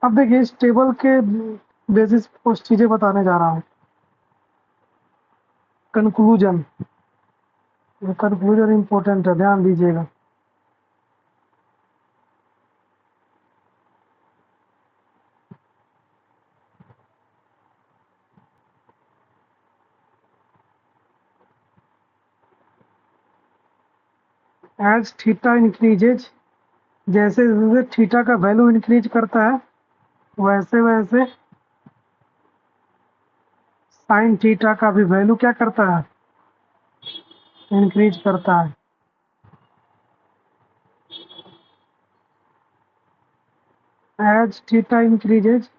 अब देखिए इस टेबल के बेसिस पे कुछ चीजें बताने जा रहा हूँ। कंक्लूजन, कंक्लूजन इंपॉर्टेंट है, ध्यान दीजिएगा। एज थीटा इंक्रीजेज, जैसे जैसे थीटा का वैल्यू इंक्रीज करता है वैसे वैसे साइन थीटा का भी वैल्यू क्या करता है, इंक्रीज करता है। एज थीटा इंक्रीजेज,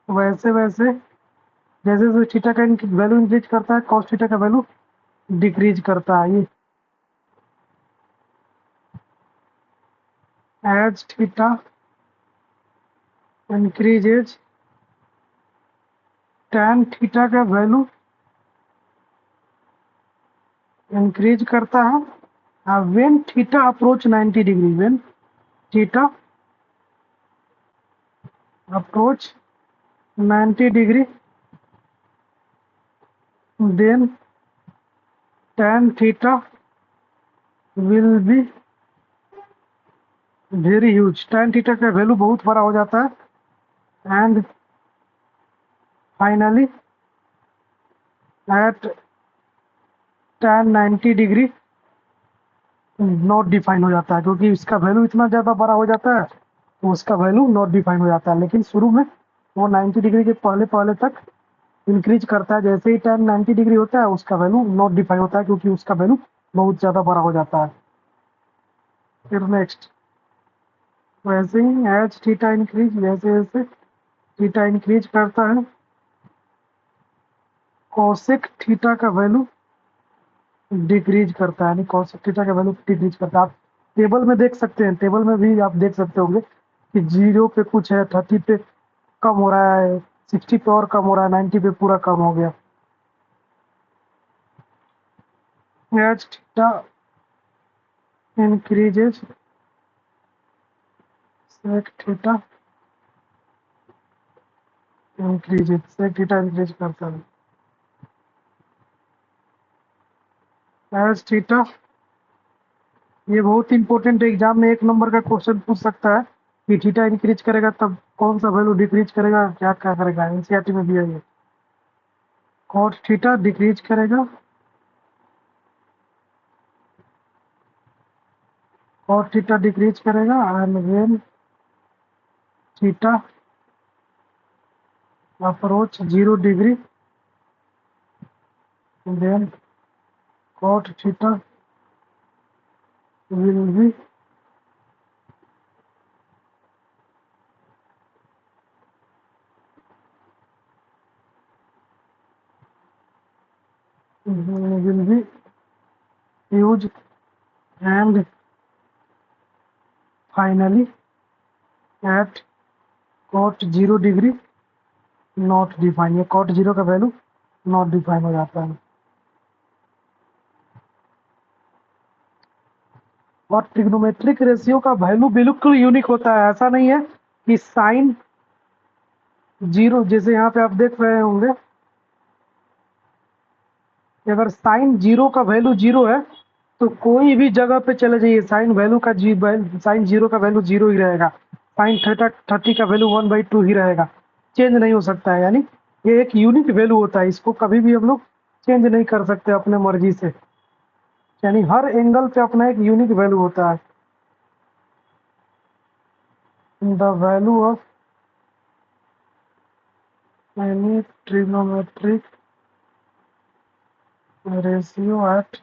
वैसे वैसे जैसे जैसे थीटा का वैल्यू इंक्रीज करता है कॉस थीटा का वैल्यू डिक्रीज करता है। ये as theta increases, tan theta का वैल्यू इंक्रीज करता है when theta approach 90 degree, when theta approach 90 degree then tan theta will be very huge, tan theta का वैल्यू बहुत बड़ा हो जाता है and finally at tan 90 degree not define हो जाता है, क्योंकि इसका वैल्यू इतना ज़्यादा बड़ा हो जाता है तो उसका वैल्यू नॉट डिफाइन हो जाता है। लेकिन शुरू में वो 90 डिग्री के पहले पहले तक इंक्रीज करता है, जैसे ही tan 90 डिग्री होता है उसका वैल्यू नॉट डिफाइन होता है, क्योंकि उसका वैल्यू बहुत ज़्यादा बड़ा हो जाता है। फिर नेक्स्ट, वैसे ही एज थीटा इंक्रीज, जैसे जैसे थीटा इंक्रीज करता है कॉसेक थीटा का वैल्यू डिक्रीज करता है, यानी कॉसेक थीटा का वैल्यू डिक्रीज करता है। आप टेबल में देख सकते हैं, टेबल में भी आप देख सकते होंगे कि 0 पे कुछ है, 30 पे कम हो रहा है, 60 पे और कम हो रहा है, 90 पे पूरा कम हो गया। As theta increases sec theta increases, sec theta increase करता है एज थीटा। ये बहुत इंपॉर्टेंट है, एग्जाम में 1 नंबर का क्वेश्चन पूछ सकता है कि थीटा इंक्रीज करेगा तब कौन सा वैल्यू डिक्रीज करेगा, क्या क्या करेगा, एनसीईआरटी में दिया है। कॉट थीटा डिक्रीज करेगा, कॉट थीटा डिक्रीज करेगा and when theta approach 0 degree then cot theta will be huge and finally at cot 0 degree not define, ये cot 0 का वैल्यू नॉट डिफाइन हो जाता है। और ट्रिग्नोमेट्रिक रेशियो का वैल्यू बिल्कुल यूनिक होता है, ऐसा नहीं है कि साइन 0, जैसे यहाँ पे आप देख रहे होंगे, अगर साइन 0 का वैल्यू 0 है तो कोई भी जगह पे चले जाइए साइन वैल्यू का साइन 0 का वैल्यू 0 ही रहेगा, साइन थीटा 30 का वैल्यू 1/2 ही रहेगा, चेंज नहीं हो सकता है। यानी ये एक यूनिक वैल्यू होता है, इसको कभी भी हम लोग चेंज नहीं कर सकते अपने मर्जी से, यानी हर एंगल पे अपना एक यूनिक वैल्यू होता है। The value of any trigonometric ratio at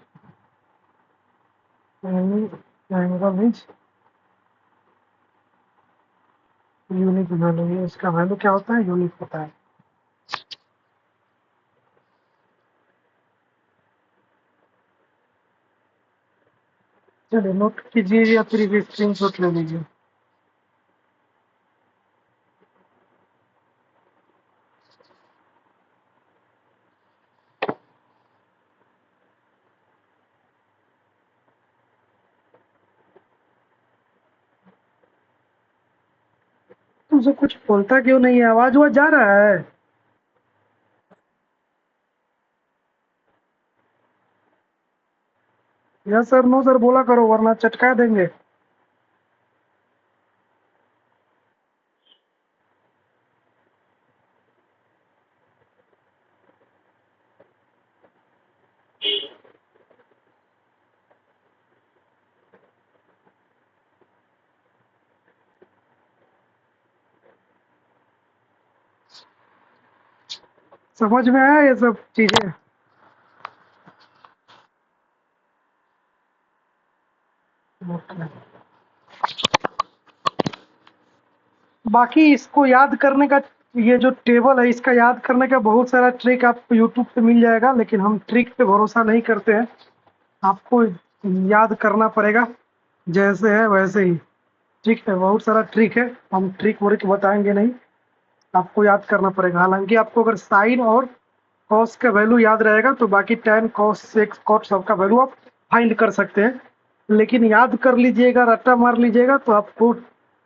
any angle is unique value, इसका वैल्यू क्या होता है, यूनिक होता है। चलिए नोट कीजिए या फिर स्क्रीन शॉट ले लीजिए। तुमसे कुछ बोलता क्यों नहीं है? आवाज वाज जा रहा है? यस सर, नो सर बोला करो वरना चटका देंगे। समझ में आया ये सब चीजें? ओके। बाकी इसको याद करने का, ये जो टेबल है इसका याद करने का बहुत सारा ट्रिक आपको यूट्यूब पे मिल जाएगा, लेकिन हम ट्रिक पे भरोसा नहीं करते हैं। आपको याद करना पड़ेगा, जैसे है वैसे ही। ट्रिक है, बहुत सारा ट्रिक है, हम ट्रिक वरिक बताएंगे नहीं। आपको याद करना पड़ेगा। हालांकि आपको अगर साइन और कॉस का वैल्यू याद रहेगा तो बाकी टेन कॉस सेक्स कॉट सबका वैल्यू आप फाइंड कर सकते हैं। लेकिन याद कर लीजिएगा, रट्टा मार लीजिएगा तो आपको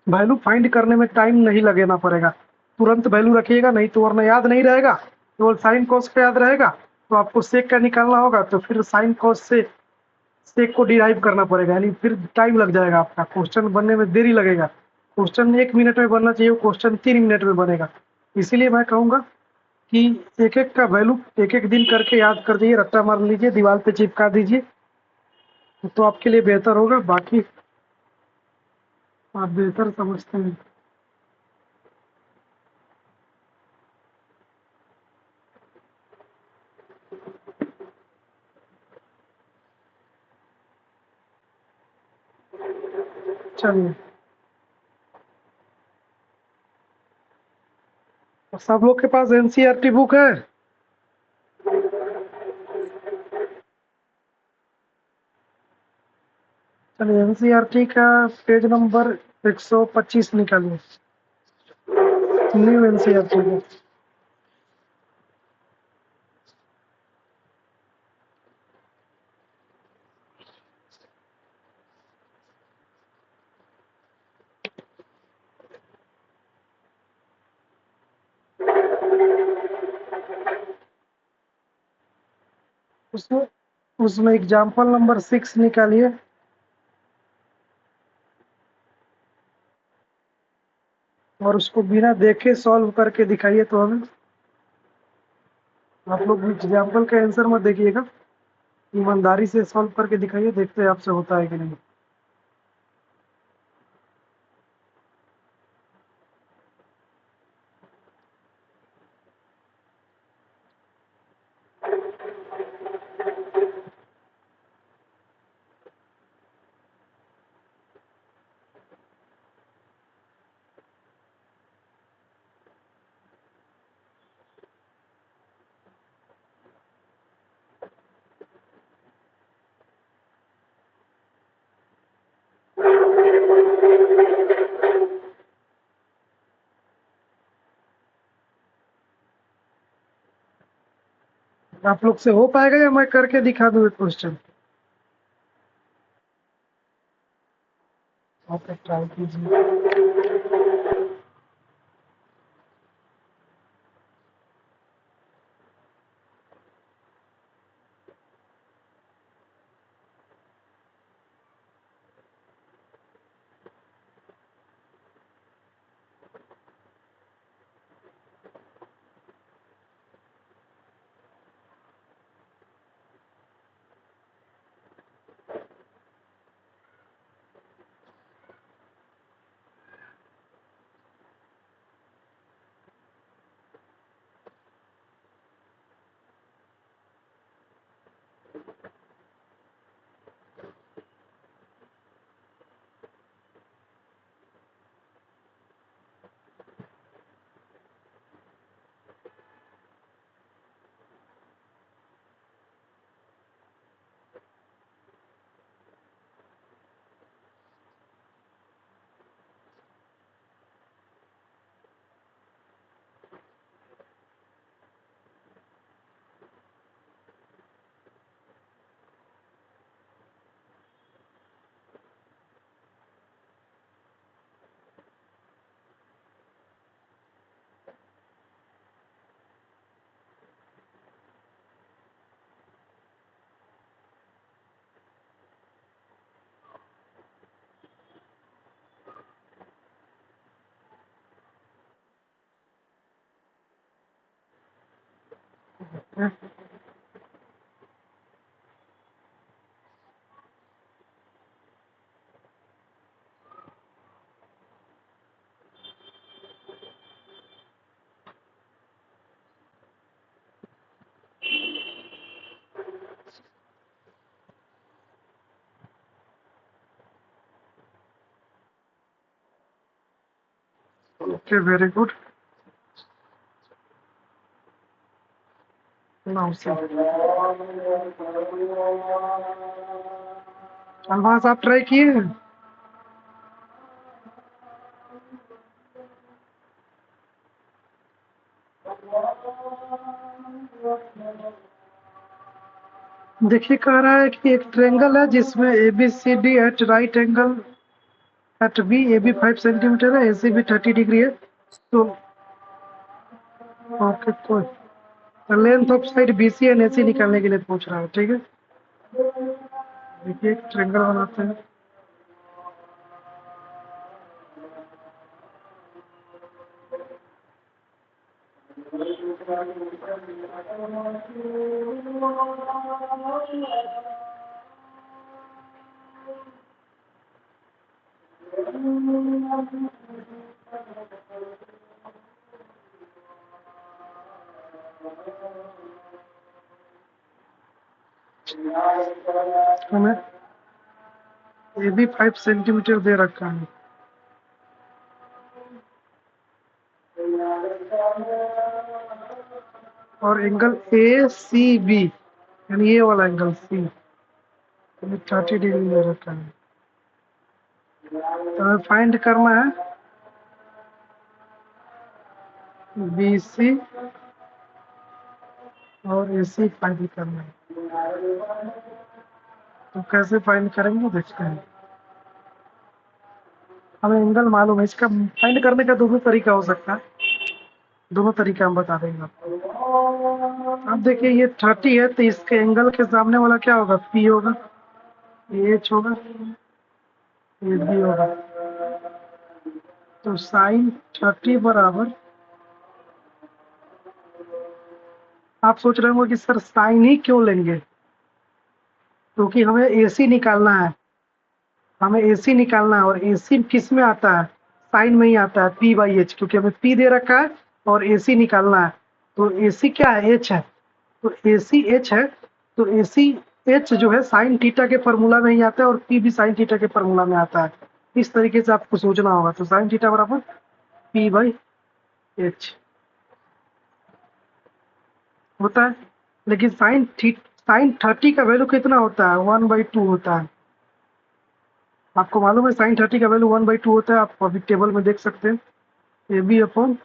वैल्यू फाइंड करने में टाइम नहीं लगेना पड़ेगा। तुरंत वैल्यू रखिएगा, नहीं तो वरना याद नहीं रहेगा। केवल साइन कॉस का याद रहेगा तो आपको सेक का निकालना होगा, तो फिर साइन कॉस से सेक को डिराइव करना पड़ेगा, यानी फिर टाइम लग जाएगा, आपका क्वेश्चन बनने में देरी लगेगा। क्वेश्चन 1 मिनट में बनना चाहिए, वो क्वेश्चन 3 मिनट में बनेगा। इसीलिए मैं कहूँगा कि एक एक का वैल्यू एक एक दिन करके याद कर दीजिए, रट्टा मार लीजिए, दीवार पे चिपका दीजिए, तो आपके लिए बेहतर होगा। बाकी आप बेहतर समझते हैं। चलिए, तो सब लोग के पास एनसीईआरटी बुक है? चलिए, एनसीईआरटी का पेज नंबर 125 निकालिए, न्यू एनसीईआरटी का। उसमें उसमें एग्जाम्पल नंबर 6 निकालिए, और उसको बिना देखे सॉल्व करके दिखाइए तो हमें। आप लोग एग्जाम्पल का आंसर मत देखिएगा, ईमानदारी से सॉल्व करके दिखाइए, देखते हैं आपसे होता है कि नहीं। आप लोग से हो पाएगा या मैं करके दिखा दूँ क्वेश्चन? आप ट्राई कीजिए। Okay, very good. Now see. अल्फाज आप ट्राई किए हैं? देखिए कह रहा है कि एक ट्रेंगल है जिसमें A B C D at right angle at B, A B 5 centimetre है, ए सी बी 30 डिग्री है। तो ओके, तो length of side B C and A C निकालने के लिए पूछ रहा है। ठीक है, देखिए एक ट्रेंगल बनाते हैं। हमें ए बी 5 सेंटीमीटर दे रखा है और एंगल ए सी बी यानी ये वाला एंगल सी 30 डिग्री दे रखा है। तो हमें फाइंड करना है बी सी और ए सी फाइंड करना है। तो कैसे फाइंड करेंगे देखते हैं। हमें एंगल मालूम है, इसका फाइंड करने का दोनों तरीका हो सकता है, दोनों तरीका हम बता देंगे आपको। अब देखिए ये 30 है तो इसके एंगल के सामने वाला क्या होगा, पी होगा, ये एच होगा, ये बी होगा। तो साइन 30 बराबर, आप सोच रहे होंगे कि सर साइन ही क्यों लेंगे, क्योंकि हमें एसी निकालना है, हमें एसी निकालना है और एसी किस में आता है, साइन में ही आता है, पी बाई एच, क्योंकि हमें पी दे रखा है और एसी निकालना है। तो एसी क्या है, एच है, तो एसी एच है, तो एसी एच जो है साइन थीटा के फॉर्मूला में ही आता है और पी भी साइन थीटा के फॉर्मूला में आता है। इस तरीके से आपको सोचना होगा। तो साइन थीटा बराबर पी बाई एच होता है। लेकिन साइन 30 का वैल्यू कितना होता है, 1/2 होता है। आपको मालूम है साइन 30 का वैल्यू 1/2 होता है। आप अभी टेबल में देख सकते हैं, A B upon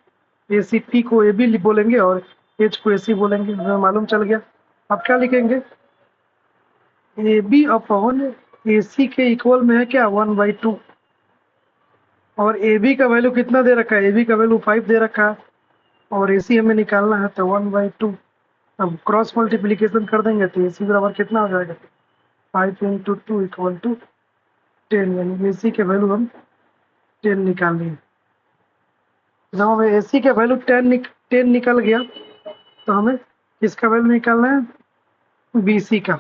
A C, P को ए बी बोलेंगे और एच को ए सी बोलेंगे, हमें मालूम चल गया। आप क्या लिखेंगे, ए बी अपॉन ए सी के इक्वल में है क्या, 1/2, और ए बी का वैल्यू कितना दे रखा है, ए बी का वैल्यू 5 दे रखा है और ए सी हमें निकालना है तो 1/2। अब क्रॉस मल्टीप्लीकेशन कर देंगे तो ए सी बराबर कितना हो जाएगा, 5 इंटू 2 इक्वल टू 10, यानी ए सी के वैल्यू हम 10 निकाल लिए। जब हमें ए सी का वैल्यू 10 निकल गया तो हमें किसका वैल्यू निकालना है, बी सी का।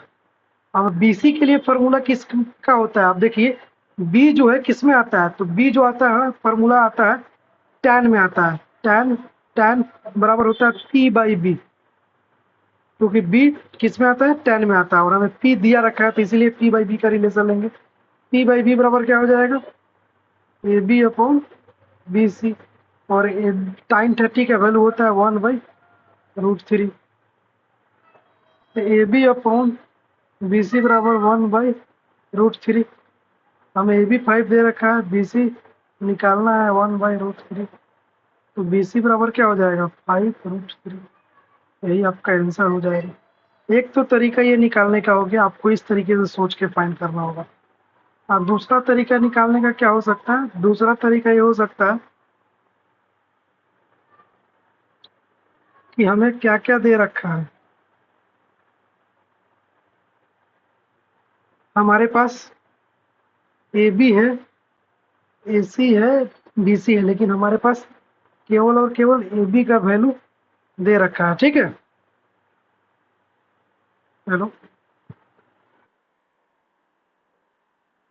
अब बी सी के लिए फॉर्मूला किसका होता है, आप देखिए बी जो है किस में आता है, तो बी जो आता है फॉर्मूला आता है टैन में आता है। टैन टैन बराबर होता है पी बाई बी, क्योंकि बी किस में आता है, टैन में आता है, और हमें पी दिया रखा है तो इसीलिए पी बाई बी का रिलेशन लेंगे। पी बाई बी बराबर क्या हो जाएगा, A B upon B C, और टाइन 30 का वैल्यू होता है 1/√3। तो A B upon B C बराबर 1/√3। हमें ए बी 5 दे रखा है, बी सी निकालना है 1/√3। तो बी सी बराबर क्या हो जाएगा, 5√3। यही आपका आंसर हो जाएगा। एक तो तरीका ये निकालने का हो गया, आपको इस तरीके से सोच के फाइंड करना होगा। अब दूसरा तरीका निकालने का क्या हो सकता है, दूसरा तरीका ये हो सकता है कि हमें क्या क्या दे रखा है। हमारे पास ए बी है, ए सी है, बी सी है, लेकिन हमारे पास केवल और केवल ए बी का वैल्यू दे रखा है। ठीक है, हेलो,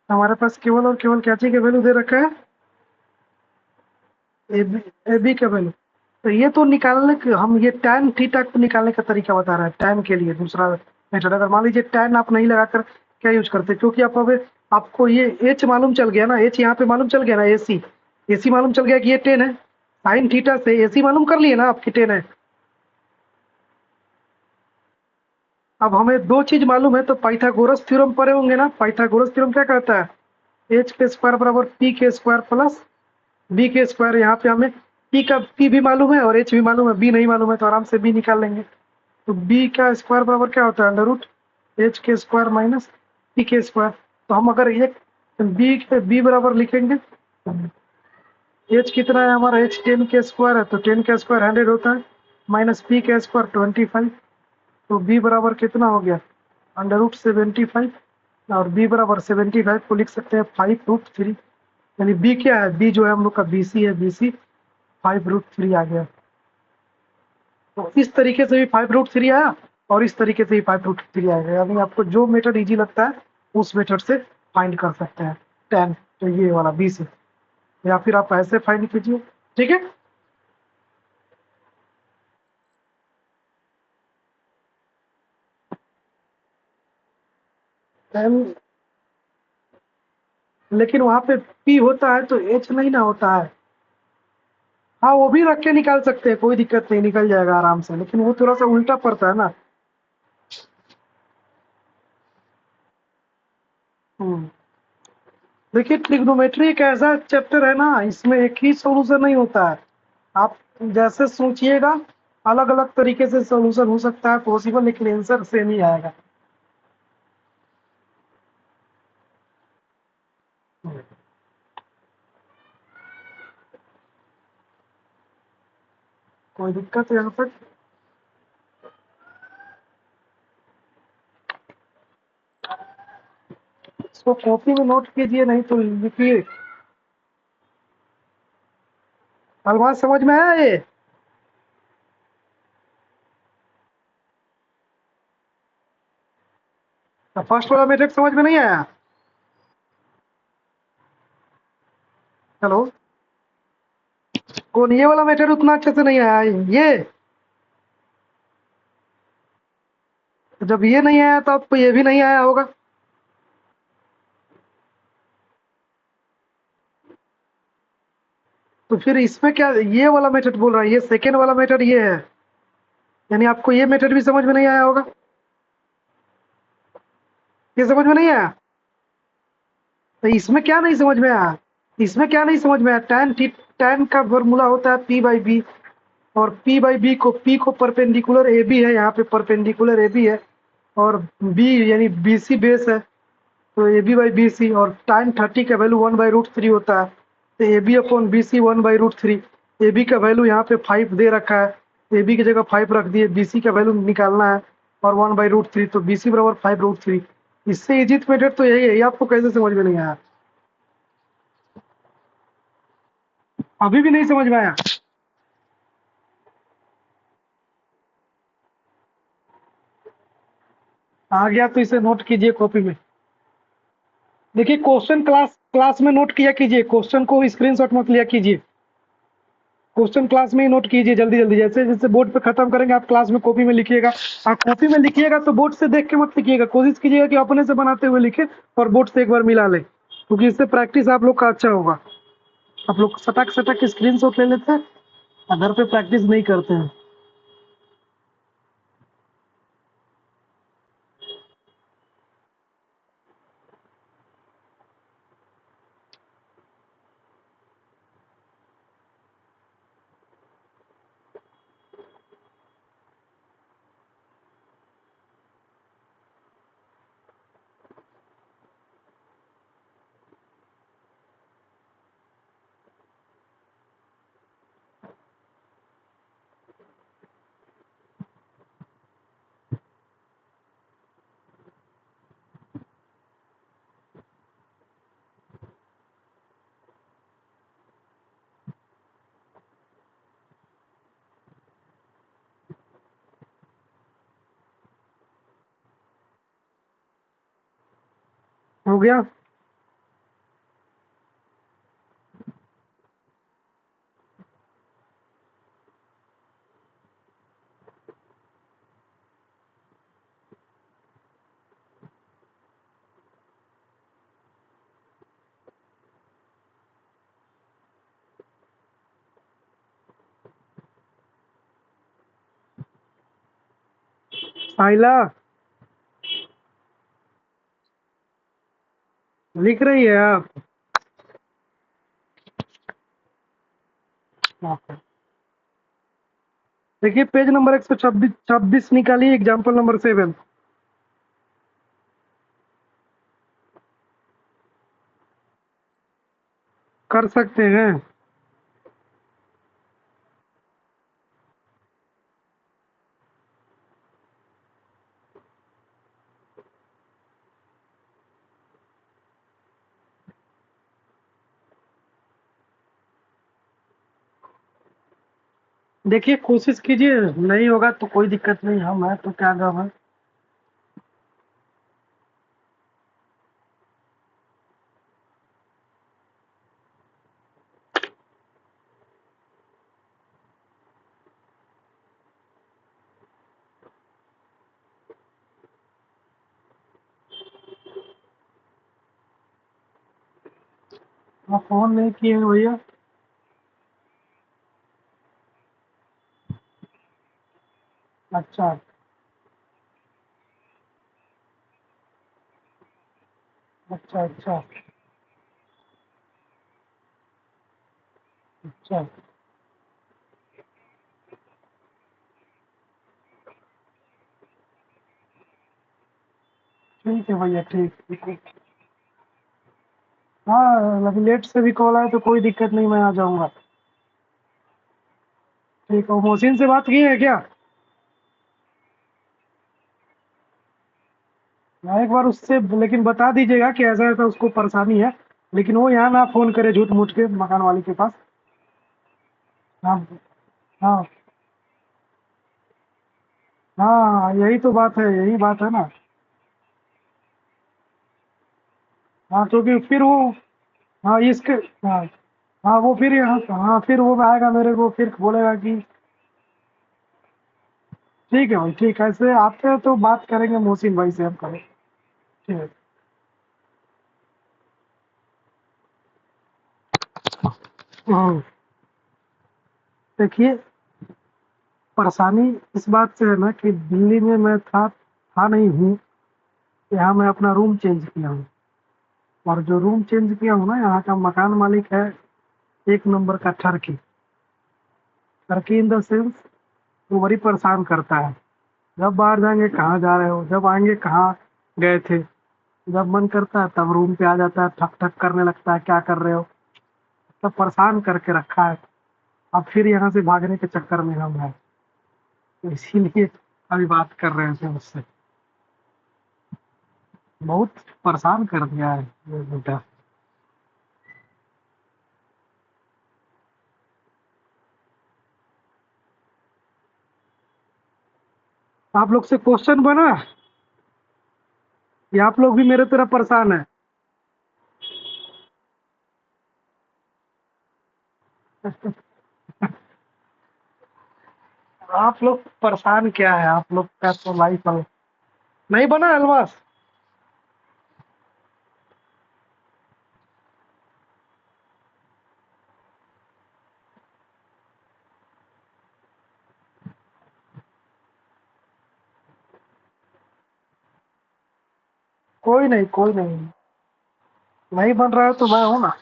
हमारे पास केवल और केवल क्या चाहिए, वैल्यू दे रखा है ए बी का वैल्यू। तो ये तो निकालने के हम ये tan थीटा को निकालने का तरीका बता रहा है, tan के लिए दूसरा मेथड। अगर मान लीजिए tan आप नहीं लगाकर क्या यूज करते, क्योंकि आप अब आपको ये h मालूम चल गया ना, h यहाँ पे मालूम चल गया ना, AC मालूम चल गया कि ये 10 है। साइन थीटा से AC मालूम कर लिए ना आपकी 10 है। अब हमें दो चीज मालूम है, तो पाइथागोरस थ्योरम पढ़े होंगे ना। पाइथागोरस थ्योरम क्या कहता है, एच के स्क्वायर बराबर पी के स्क्वायर प्लस बी के स्क्वायर। यहाँ पे हमें पी भी मालूम है और एच भी मालूम है, बी नहीं मालूम है तो आराम से बी निकाल लेंगे। तो बी का स्क्वायर बराबर क्या होता है, अंडर रूट एच के स्क्वायर माइनस पी के स्क्वायर। तो हम अगर एक बी बराबर लिखेंगे, एच कितना है हमारा, एच 10 के स्क्वायर है तो 10 का स्क्वायर 100 होता है, माइनस पी का स्क्वायर 25। तो बी बराबर कितना हो गया, अंडर रूट 75। और बी बराबर 75 को लिख सकते हैं 5√3। यानी बी क्या है, बी जो है हम लोग का BC है, BC 5√3 आ गया। तो इस तरीके से भी 5√3 आया और इस तरीके से भी 5√3 आएगा। यानी आपको जो मेथड इजी लगता है उस मेथड से फाइंड कर सकते हैं टेन। तो ये वाला बी से, या फिर आप ऐसे फाइंड कीजिए, ठीक है। टेन, लेकिन वहां पे पी होता है तो एच नहीं ना होता है। हाँ वो भी रख के निकाल सकते हैं, कोई दिक्कत नहीं, निकल जाएगा आराम से, लेकिन वो थोड़ा सा उल्टा पड़ता है ना। हम्म। देखिए ट्रिग्नोमेट्री एक ऐसा चैप्टर है ना, इसमें एक ही सॉल्यूशन नहीं होता है। आप जैसे सोचिएगा अलग अलग तरीके से सॉल्यूशन हो सकता है पॉसिबल, लेकिन आंसर सेम ही आएगा। कोई दिक्कत है यहाँ पर। इसको कॉपी में नोट कीजिए, नहीं तो लिखिए। अलमास समझ में आया ये, फर्स्ट वाला मेथड समझ में नहीं आया। हेलो, कौन, ये वाला मेथड उतना अच्छे से नहीं आया ये। जब ये नहीं आया तो आपको ये भी नहीं आया होगा। तो फिर इसमें क्या, ये वाला मेथड बोल रहा है, ये सेकेंड वाला मेथड ये है, यानी आपको ये मेथड भी समझ में नहीं आया होगा। ये समझ में नहीं आया, तो इसमें क्या नहीं समझ में आया, इसमें क्या नहीं समझ में आया, tan का फॉर्मूला होता है P/B। और P/B को, P को परपेंडिकुलर AB है, यहाँ पे परपेंडिकुलर AB है, और B यानी BC बेस है, तो AB/BC। और tan 30 का वैल्यू 1/√3 होता है, तो AB/BC 1/√3। AB का वैल्यू यहाँ पे 5 दे रखा है, AB की जगह 5 रख दिए, BC का वैल्यू निकालना है और 1/√3, तो BC बराबर 5√3। इससे इजी मेथड तो यही है, ये आपको कैसे समझ में नहीं आया, अभी भी नहीं समझ में आया। आ गया तो इसे नोट कीजिए कॉपी में। देखिए क्वेश्चन क्लास क्लास में नोट किया कीजिए, क्वेश्चन को स्क्रीनशॉट मत लिया कीजिए, क्वेश्चन क्लास में ही नोट कीजिए जल्दी जल्दी। जैसे जैसे बोर्ड पे खत्म करेंगे आप क्लास में कॉपी में लिखिएगा। आप कॉपी में लिखिएगा तो बोर्ड से देख के मत लिखिएगा, कोशिश कीजिएगा कि अपने से बनाते हुए लिखे और बोर्ड से एक बार मिला ले, क्योंकि इससे प्रैक्टिस आप लोग का अच्छा होगा। आप लोग सटक सटक स्क्रीन शॉट ले लेते हैं और घर पे प्रैक्टिस नहीं करते हैं। हो गया। साइला लिख रही है आप? देखिए पेज नंबर 126 26 निकालिए, एग्जाम्पल नंबर 7। कर सकते हैं। देखिए कोशिश कीजिए, नहीं होगा तो कोई दिक्कत नहीं, हम है तो क्या गम है। आप फोन नहीं किए हैं भैया? अच्छा अच्छा अच्छा अच्छा। ठीक है भैया, ठीक ठीक है। हाँ अभी लेट से भी कॉल आए तो कोई दिक्कत नहीं, मैं आ जाऊंगा। ठीक है, मोहसिन से बात की है क्या? हाँ, एक बार उससे लेकिन बता दीजिएगा कि ऐसा ऐसा उसको परेशानी है, लेकिन वो यहाँ ना फोन करे झूठ मूठ के मकान वाले के पास। हाँ हाँ हाँ, यही तो बात है, यही बात है ना। हाँ क्योंकि फिर वो, हाँ इसके, हाँ हाँ वो फिर यहाँ, हाँ फिर वो आएगा मेरे को फिर बोलेगा कि ठीक है भाई ठीक है, ऐसे आते हैं तो बात करेंगे मोहसिन भाई से हम करें। ठीक है। हाँ, देखिए परेशानी इस बात से है ना कि दिल्ली में मैं था नहीं हूँ। यहाँ मैं अपना रूम चेंज किया हूँ, और जो रूम चेंज किया हूँ ना, यहाँ का मकान मालिक है एक नंबर का ठरकी। ठरकी इन द सेंस, वो बड़ी परेशान करता है। जब बाहर जाएंगे कहाँ जा रहे हो, जब आएंगे कहाँ गए थे, जब मन करता है तब रूम पे आ जाता है, ठक ठक करने लगता है क्या कर रहे हो। तब परेशान करके रखा है। अब फिर यहाँ से भागने के चक्कर में हम हैं, तो इसीलिए अभी बात कर रहे थे उससे। बहुत परेशान कर दिया है ये बेटा। आप लोग से क्वेश्चन बना, या आप लोग भी मेरे तरह परेशान है? आप लोग परेशान क्या है, आप लोग का तो लाइफ नहीं बना अलवास। कोई नहीं कोई नहीं, नहीं बन रहा है तो मैं हूं ना।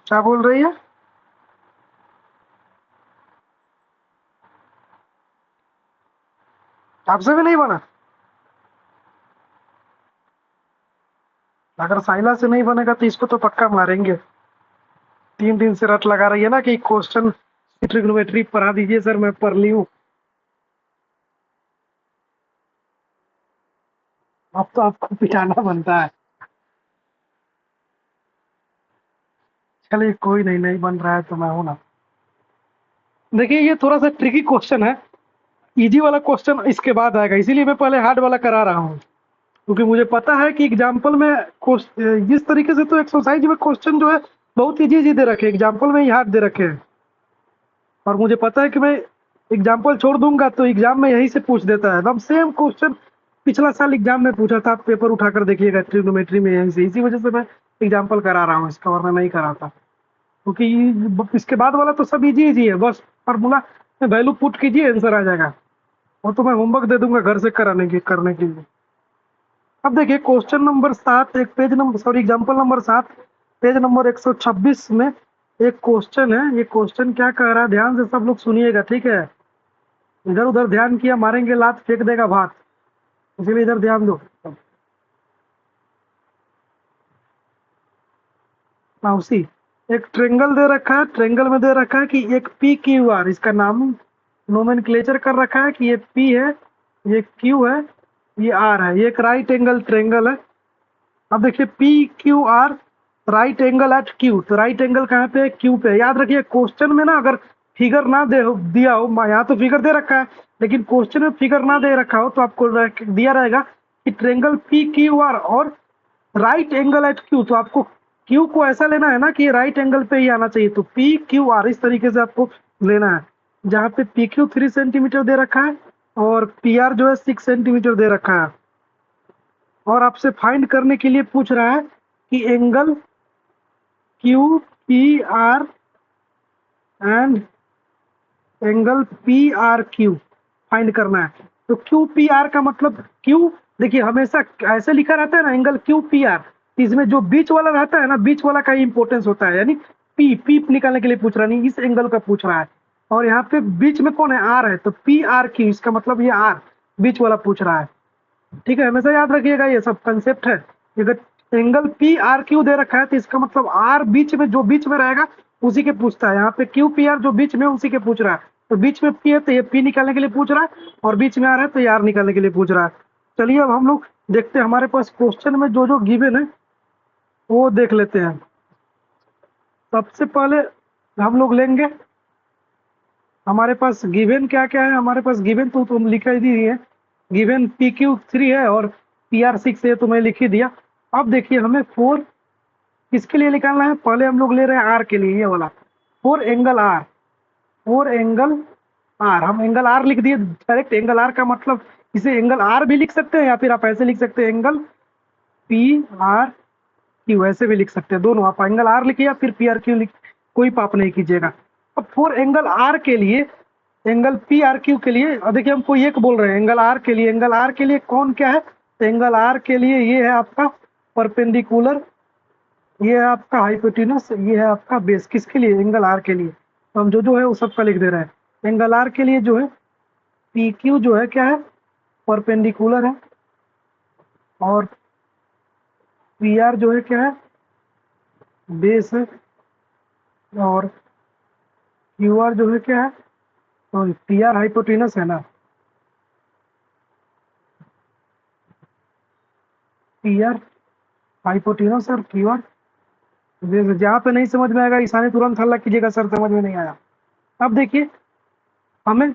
क्या बोल रही है? आपसे भी नहीं बना? अगर साइला से नहीं बनेगा तो इसको तो पक्का मारेंगे। 3 दिन से रट लगा रही है ना कि क्वेश्चन ट्रिग्नोमेट्री पढ़ा दीजिए सर, मैं पढ़ ली हूँ। अब तो आपको पिटाना बनता है। चलिए कोई नहीं, नहीं बन रहा है तो मैं हूं ना। देखिए ये थोड़ा सा ट्रिकी क्वेश्चन है, इजी वाला क्वेश्चन इसके बाद आएगा, इसीलिए मैं पहले हार्ड वाला करा रहा हूँ, क्योंकि मुझे पता है कि एग्जाम्पल में जिस तरीके से तो एक्सरसाइज में क्वेश्चन जो है बहुत इजी इजी दे रखे हैं, एग्जाम्पल में ही हार्ड दे रखे हैं। और मुझे पता है कि मैं एग्जाम्पल छोड़ दूंगा तो एग्जाम में यही से पूछ देता है, एकदम सेम क्वेश्चन पिछला साल एग्जाम में पूछा था, आप पेपर उठाकर देखिएगा ट्रिग्नोमेट्री में यहीं से, इसी वजह से मैं एग्जाम्पल करा रहा हूँ इसका, वरना नहीं कराता। क्योंकि इसके बाद वाला तो सब इजी इजी है, बस फार्मूला में वैल्यू पुट कीजिए आंसर आ जाएगा। और तो मैं होमवर्क दे दूंगा घर से कराने के करने के लिए। अब देखिए क्वेश्चन नंबर 7, एक page number sorry example number 7 page number 126 में एक क्वेश्चन है। ये क्वेश्चन क्या कह रहा है, ध्यान से सब लोग सुनिएगा, ठीक है। इधर उधर ध्यान किया मारेंगे लात फेंक देगा भात, इसीलिए इधर ध्यान दो। उसी एक ट्रेंगल दे रखा है, ट्रेंगल में दे रखा है कि एक पी क्यू आर, इसका नाम नोमेनक्लेचर कर रखा है कि ये पी है, ये क्यू है, ये आर है, ये एक राइट एंगल ट्रेंगल है। अब देखिए P Q R right angle at Q, तो राइट एंगल कहाँ पे है, क्यू पे। याद रखिए क्वेश्चन में ना अगर फिगर ना दे हो दिया हो, यहाँ तो फिगर दे रखा है, लेकिन क्वेश्चन में फिगर ना दे रखा हो तो आपको दिया रहेगा कि ट्रेंगल पी क्यू आर और राइट एंगल एट क्यू, तो आपको क्यू को ऐसा लेना है ना कि राइट एंगल पे ही आना चाहिए, तो पी क्यू आर इस तरीके से आपको लेना है, जहाँ पे पी क्यू 3 सेंटीमीटर दे रखा है और पी आर जो है 6 सेंटीमीटर दे रखा है। और आपसे फाइंड करने के लिए पूछ रहा है कि angle Q P R and angle P R Q find करना है। तो क्यू पी आर का मतलब क्यू, देखिए हमेशा ऐसे लिखा रहता है ना एंगल क्यू पी आर, इसमें जो बीच वाला रहता है ना, बीच वाला का ही इंपॉर्टेंस होता है, यानी पी पी निकालने के लिए पूछ रहा, नहीं इस एंगल का पूछ रहा है। और यहाँ पे बीच में कौन है, आर है, तो पी आर क्यू, इसका मतलब ये आर बीच वाला पूछ रहा है। ठीक है, हमेशा याद रखिएगा ये सब कंसेप्ट है। अगर एंगल पी आर क्यू दे रखा है तो इसका मतलब आर बीच में, जो बीच में रहेगा उसी के पूछता है। यहाँ पे क्यू पी आर जो बीच में उसी के पूछ रहा है, तो बीच में पी है तो ये पी निकालने के लिए पूछ रहा है, और बीच में आर है तो ये आर निकालने के लिए पूछ रहा है। चलिए अब हम लोग देखते हैं, हमारे पास क्वेश्चन में जो जो गिवन है वो देख लेते हैं। सबसे पहले हम लोग लेंगे, हमारे पास गिवन क्या क्या है, हमारे पास गिवन तो तुम लिख ही दी है, गिवन पी क्यू 3 है और पी आर 6 है, तो मैं लिख ही दिया। अब देखिए हमें 4 किसके लिए निकालना है, पहले हम लोग ले रहे हैं आर के लिए, ये वाला 4 एंगल आर, 4 एंगल आर, हम एंगल आर लिख दिए डायरेक्ट। एंगल आर का मतलब इसे एंगल आर भी लिख सकते हैं या फिर आप ऐसे लिख सकते हैं एंगल पी आर क्यू, ऐसे भी लिख सकते हैं, दोनों आप एंगल आर लिखिए या फिर पी आर क्यू लिख, कोई पाप नहीं कीजिएगा। अब 4 एंगल आर के लिए, एंगल पी आर क्यू के लिए, और देखिए हमको एक बोल रहे हैं एंगल आर के लिए, एंगल आर के लिए कौन क्या है, तो एंगल आर के लिए ये है आपका परपेंडिकुलर, ये है आपका हाइपोटेनस, ये है आपका बेस, किसके लिए, एंगल आर के लिए। तो हम जो जो है वो सबका लिख दे रहे हैं। एंगल आर के लिए जो है पी क्यू जो है क्या है, परपेंडिकुलर है, और पी आर जो है क्या है, बेस है, और क्यू आर जो है क्या है, तो पी आर हाइपोटेनस है ना, पी आर हाइपोटेनस और क्यू आर बेस। जहाँ पे नहीं समझ में आएगा ईशानी तुरंत हल्ला कीजिएगा, सर समझ में नहीं आया। अब देखिए हमें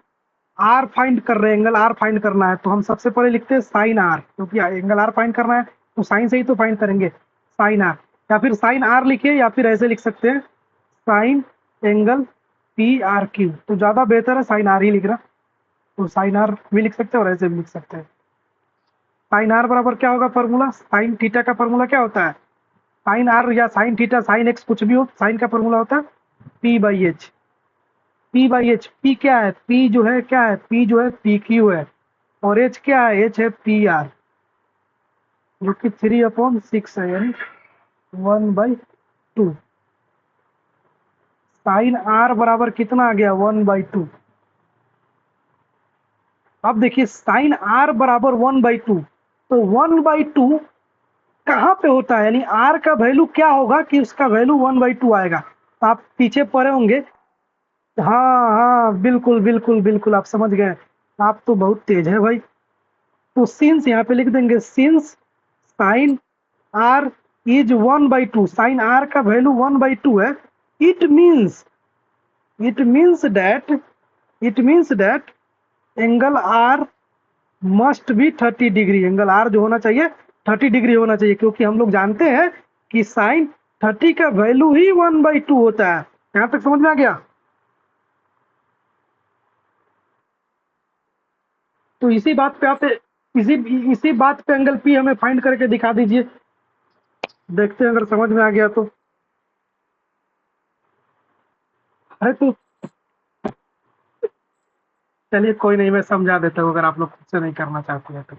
आर फाइंड कर रहे हैं, एंगल आर फाइंड करना है, तो हम सबसे पहले लिखते हैं साइन आर, क्योंकि एंगल आर फाइंड करना है तो साइन से ही तो फाइंड करेंगे, साइन आर, या फिर साइन आर लिखिए या फिर ऐसे लिख सकते हैं sign angle P R Q, तो ज़्यादा बेहतर है साइन आर ही लिखना, तो साइन आर भी लिख सकते हैं और ऐसे भी लिख सकते हैं। साइन आर बराबर क्या होगा फॉर्मूला, साइन थीटा का फॉर्मूला क्या होता है, साइन आर या साइन थीटा साइन एक्स कुछ भी हो, साइन का फॉर्मूला होता है P by H, P by H, P क्या है, पी जो है क्या है, पी जो है पी क्यू है, और एच क्या है, एच है पी आर, जो कि 3/6 है, यानी 1/2। साइन आर बराबर कितना आ गया, 1/2। अब देखिए साइन आर बराबर 1/2, तो 1/2 कहाँ पे होता है, यानी आर का वैल्यू क्या होगा कि उसका वैल्यू 1/2 आएगा। तो आप पीछे पढ़े होंगे, हाँ हाँ बिल्कुल बिल्कुल बिल्कुल आप समझ गए, आप तो बहुत तेज है भाई। तो सिंस यहाँ पे लिख देंगे, since sine R is 1/2, sine R का वैल्यू 1/2 है। It means it means that it means that angle R must be 30 degree. Angle R जो होना चाहिए 30 डिग्री होना चाहिए, क्योंकि हम लोग जानते हैं कि साइन 30 का वैल्यू ही 1/2 होता है। यहाँ तक समझ में आ गया? तो इसी बात पे आप इसी इसी बात पे एंगल पी हमें फाइंड करके दिखा दीजिए, देखते हैं अगर समझ में आ गया तो। अरे तो चलिए कोई नहीं, मैं समझा देता हूँ अगर आप लोग खुद से नहीं करना चाहते हैं तो।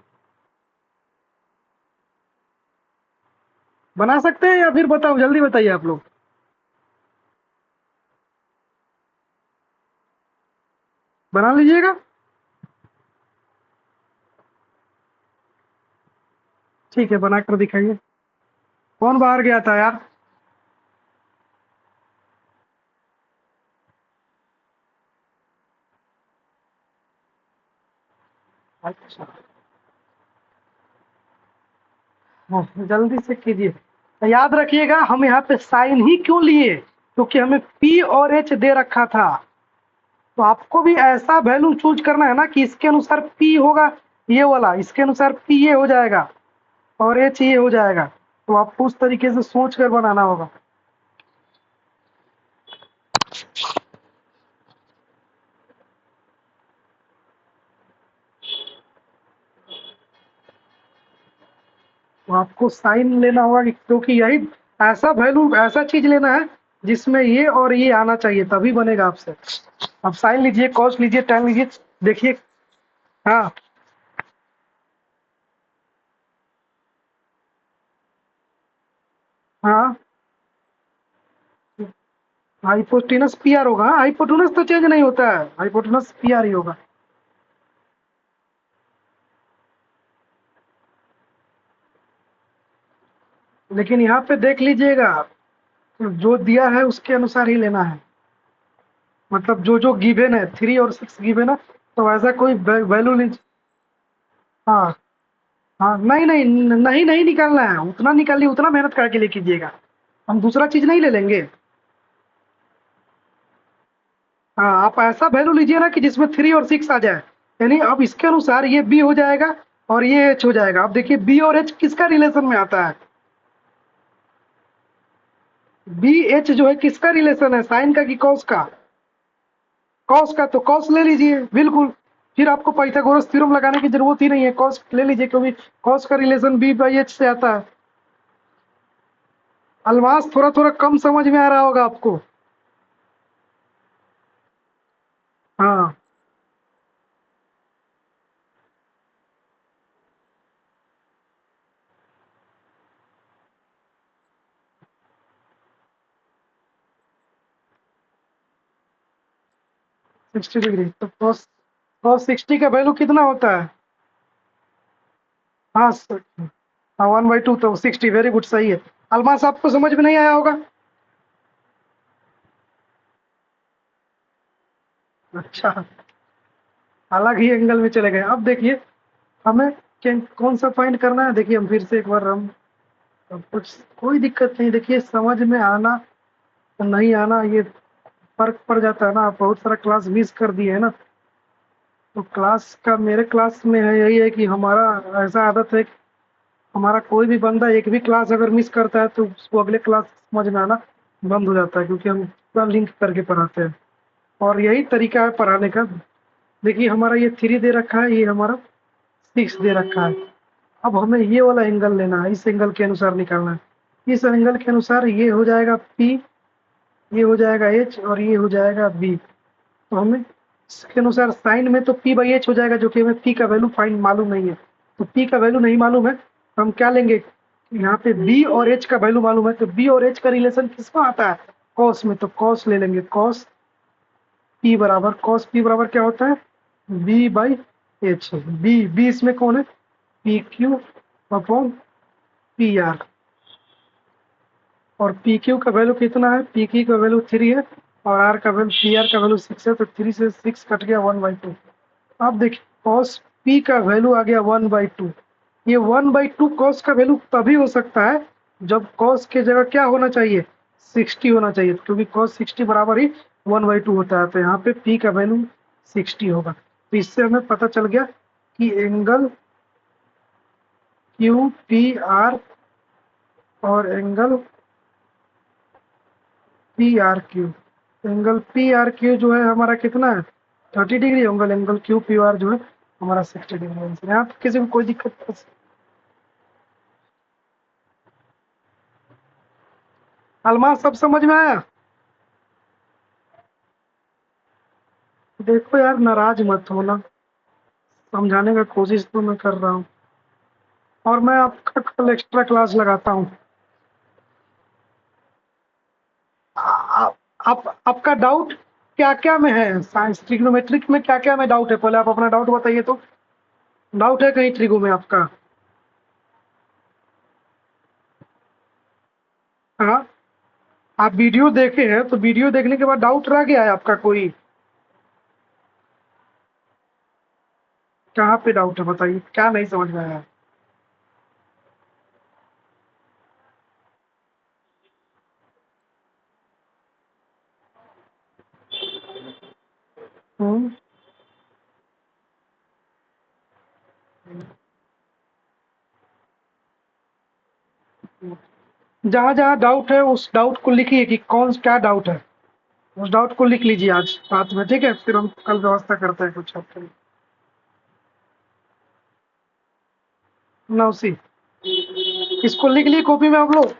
बना सकते हैं या फिर बताओ, जल्दी बताइए आप लोग। बना लीजिएगा। ठीक है, बना कर दिखाइए। कौन बाहर गया था यार? अच्छा, हाँ, जल्दी से कीजिए। तो याद रखिएगा, हम यहाँ पे साइन ही क्यों लिए, क्योंकि हमें पी और एच दे रखा था। तो आपको भी ऐसा वैल्यू चूज करना है ना कि इसके अनुसार पी होगा ये वाला, इसके अनुसार पी ये हो जाएगा और एच ये हो जाएगा। तो आपको उस तरीके से सोच कर बनाना होगा। तो आपको साइन लेना होगा क्योंकि यही ऐसा वैल्यू, ऐसा चीज लेना है जिसमें ये और ये आना चाहिए, तभी बनेगा आपसे। अब साइन लीजिए, कॉस लीजिए, टैन लीजिए, देखिए। हाँ, हाँ, हाइपोटेनस पी आर होगा। हाइपोटेनस तो चेंज नहीं होता है, हाइपोटेनस पी आर ही होगा। लेकिन यहाँ पे देख लीजिएगा, जो दिया है उसके अनुसार ही लेना है। मतलब जो जो गिवन है, 3 और 6 गिवन है, तो ऐसा कोई वैल्यू नहीं। हाँ, हाँ, नहीं नहीं नहीं नहीं निकालना है, उतना निकालिए, उतना मेहनत करके ले कीजिएगा। हम दूसरा चीज नहीं ले लेंगे। हाँ, आप ऐसा वैल्यू लीजिए ना कि जिसमें 3 और 6 आ जाए। यानी अब इसके अनुसार ये बी हो जाएगा और ये एच हो जाएगा। अब देखिए बी और एच किसका रिलेशन में आता है? बी एच जो है किसका रिलेशन है, साइन का कि कॉस का? कॉस का, तो कॉस ले लीजिए बिल्कुल। फिर आपको पाइथागोरस थ्योरम लगाने की जरूरत ही नहीं है, कॉस ले लीजिए, क्योंकि कॉस का रिलेशन बी बाई एच से आता है। अलमास थोड़ा थोड़ा कम समझ में आ रहा होगा आपको। हाँ, 60 डिग्री, तो कॉस कॉस 60 का वैल्यू कितना होता है? हाँ, हाँ, 1/2 तो 60, वेरी गुड, सही है। अलमास आपको समझ में नहीं आया होगा? अच्छा, अलग ही एंगल में चले गए। अब देखिए हमें कौन सा फाइंड करना है। देखिए हम फिर से एक बार हम, अब कुछ कोई दिक्कत नहीं, देखिए समझ में आना नहीं आना ये फर्क पड़ जाता है ना। आप बहुत सारा क्लास मिस कर दिए है ना। तो क्लास का, मेरे क्लास में है यही है कि हमारा ऐसा आदत है कि हमारा कोई भी बंदा एक भी क्लास अगर मिस करता है तो उसको अगले क्लास समझ में आना बंद हो जाता है, क्योंकि हम पूरा लिंक करके पढ़ाते हैं। और यही तरीका है पढ़ाने का। देखिए हमारा ये 3 दे रखा है, ये हमारा 6 दे रखा है। अब हमें ये वाला एंगल लेना है, इस एंगल के अनुसार निकालना है। इस एंगल के अनुसार ये हो जाएगा पी, ये हो जाएगा एच और ये हो जाएगा बी। तो हमें इसके अनुसार साइन में तो पी बाई एच हो जाएगा, जो कि हमें पी का वैल्यू फाइंड मालूम नहीं है। तो पी का वैल्यू नहीं मालूम है तो हम क्या लेंगे, यहाँ पे बी और एच का वैल्यू मालूम है, तो बी और एच का रिलेशन किसमें आता है? कॉस में। तो कॉस ले लेंगे, कॉस पी बराबर, कॉस पी बराबर क्या होता है? B by H. B B इसमें कौन है? P Q upon P R. और पी क्यू का वैल्यू कितना है? पी क्यू का वैल्यू 3 है और आर का वैल्यू, पी आर का वैल्यू 6 है, तो 3 से 6 कट गया 1/2। अब देखिए कॉस पी का वैल्यू आ गया 1/2। ये 1/2 कॉस का वैल्यू तभी हो सकता है जब cos के जगह क्या होना चाहिए, 60 होना चाहिए, क्योंकि cos 60 बराबर ही 1/2 होता है, तो यहाँ पे p का वैल्यू 60 होगा। तो इससे हमें पता चल गया कि एंगल क्यू पी आर और angle P R Q, angle P R Q जो है हमारा कितना है, 30 degree. Angle angle Q P R जो है हमारा 60 डिग्री है। यहाँ पे किसी को कोई दिक्कत नहीं। अलमास सब समझ में आया? देखो यार, नाराज मत होना, समझाने का कोशिश तो मैं कर रहा हूँ, और मैं आपका कल एक्स्ट्रा क्लास लगाता हूँ। आपका डाउट क्या क्या में है, साइंस ट्रिग्नोमेट्रिक में क्या क्या में डाउट है, पहले आप अपना डाउट बताइए। तो डाउट है कहीं ट्रिगो में आपका? हाँ, आप वीडियो देखे हैं तो वीडियो देखने के बाद डाउट रह गया है आपका कोई? कहाँ पे डाउट है बताइए, क्या नहीं समझ में आया? हम्म, जहाँ जहाँ डाउट है उस डाउट को लिखिए कि कौन क्या डाउट है, उस डाउट को लिख लीजिए आज साथ में, ठीक है? फिर हम कल व्यवस्था करते हैं कुछ आपके लिए। नौसी, इसको लिख लिए कॉपी में आप लोग?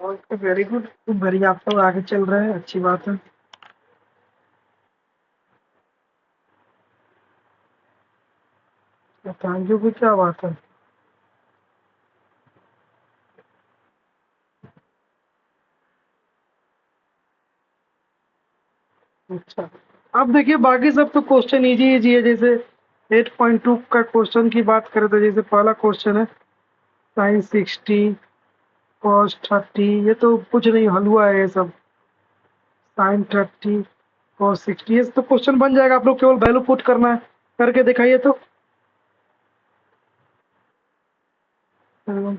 ओके, वेरी गुड, बढ़िया, आप लोग आगे चल रहे हैं, अच्छी बात है। थैंक यू की क्या बात है? अच्छा, अब देखिए बाकी सब तो क्वेश्चन इजी इजी है। जैसे 8.2 का क्वेश्चन की बात करें तो जैसे पहला क्वेश्चन है साइन 60 कॉस 30, ये तो कुछ नहीं, हलवा है ये सब। साइन 30 कॉस 60, ये तो क्वेश्चन बन जाएगा, आप लोग केवल वैल्यू पुट करना है, करके दिखाइए तो। हम्म,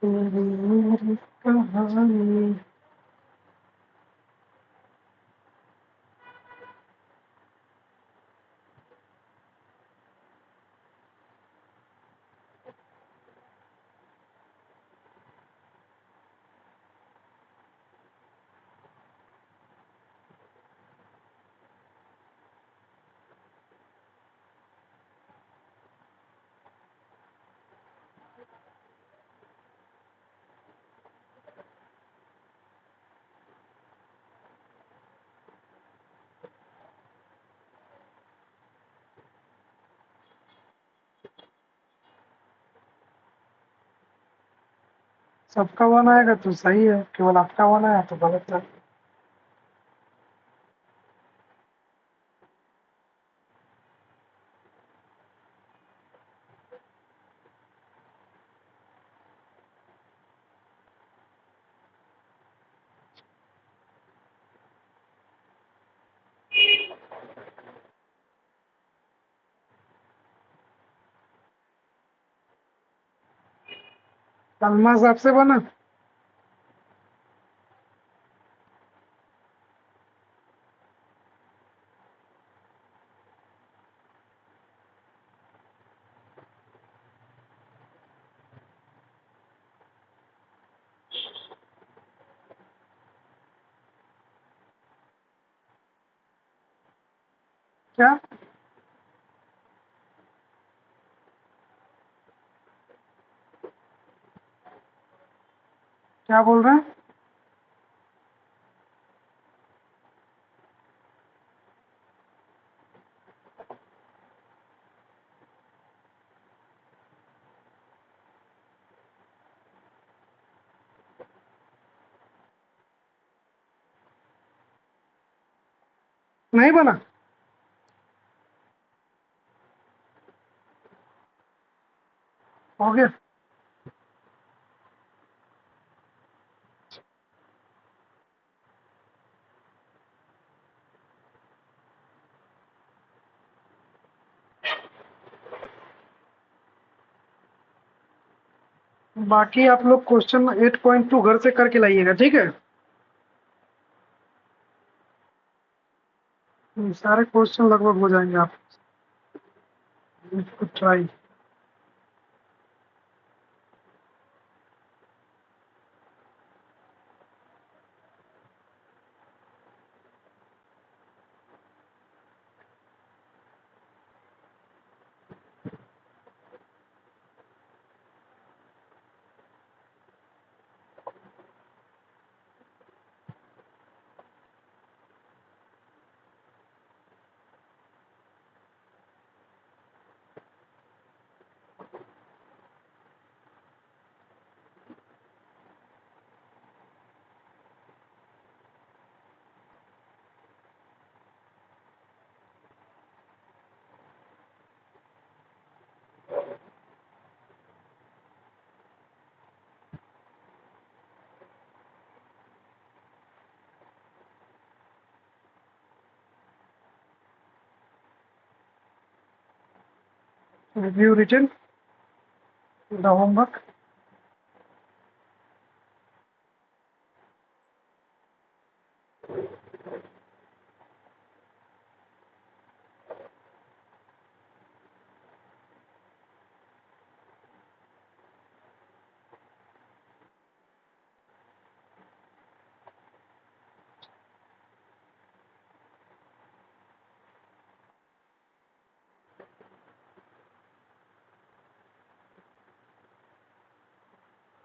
मेरी कहानी। सबका वन आएगा तो सही है, केवल आपका वन आया तो गलत है। सलमा साहब से बना? क्या क्या बोल रहे हैं? नहीं बना? हो गया? बाकी आप लोग क्वेश्चन 8.2 घर से करके लाइएगा, ठीक है। सारे क्वेश्चन लगभग हो जाएंगे, आप try. Review written the homework.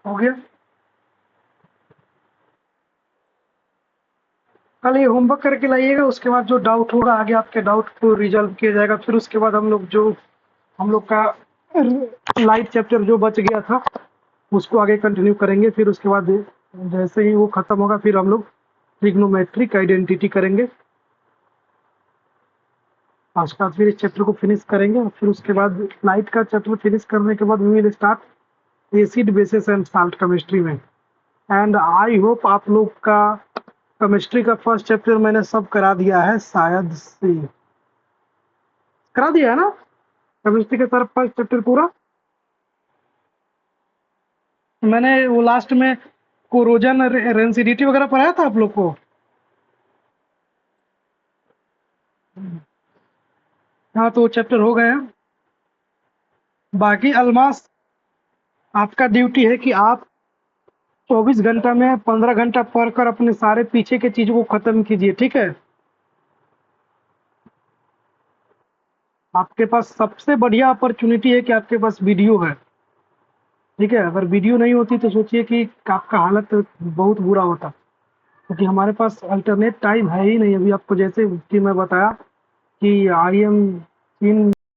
हो गया। कल ये होमवर्क करके लाइएगा, उसके बाद जो डाउट होगा आगे आपके डाउट को रिजॉल्व किया जाएगा। फिर उसके बाद हम लोग का लाइट चैप्टर जो बच गया था उसको आगे कंटिन्यू करेंगे। फिर उसके बाद जैसे ही वो खत्म होगा फिर हम लोग ट्रिग्नोमेट्रिक आइडेंटिटी करेंगे। आज का फिर इस चैप्टर को फिनिश करेंगे और फिर उसके बाद लाइट का चैप्टर फिनिश करने के बाद we will start acid bases and salt chemistry में। एंड आई होप आप लोग का केमिस्ट्री का फर्स्ट चैप्टर मैंने सब करा दिया है, शायद से करा दिया है ना केमिस्ट्री का सारा फर्स्ट चैप्टर पूरा। मैंने वो लास्ट में कोरोजन रेंसिडिटी वगैरह पढ़ाया था आप लोग को। हाँ तो वो चैप्टर हो गए हैं। बाकी अलमास आपका ड्यूटी है कि आप 24 घंटा में 15 घंटा पढ़कर अपने सारे पीछे के चीजों को खत्म कीजिए, ठीक है। आपके पास सबसे बढ़िया अपॉर्चुनिटी है कि आपके पास वीडियो है, ठीक है। अगर वीडियो नहीं होती तो सोचिए कि आपका हालत बहुत बुरा होता, क्योंकि हमारे पास अल्टरनेट टाइम है ही नहीं। अभी आपको जैसे कि मैं बताया कि आई एम इन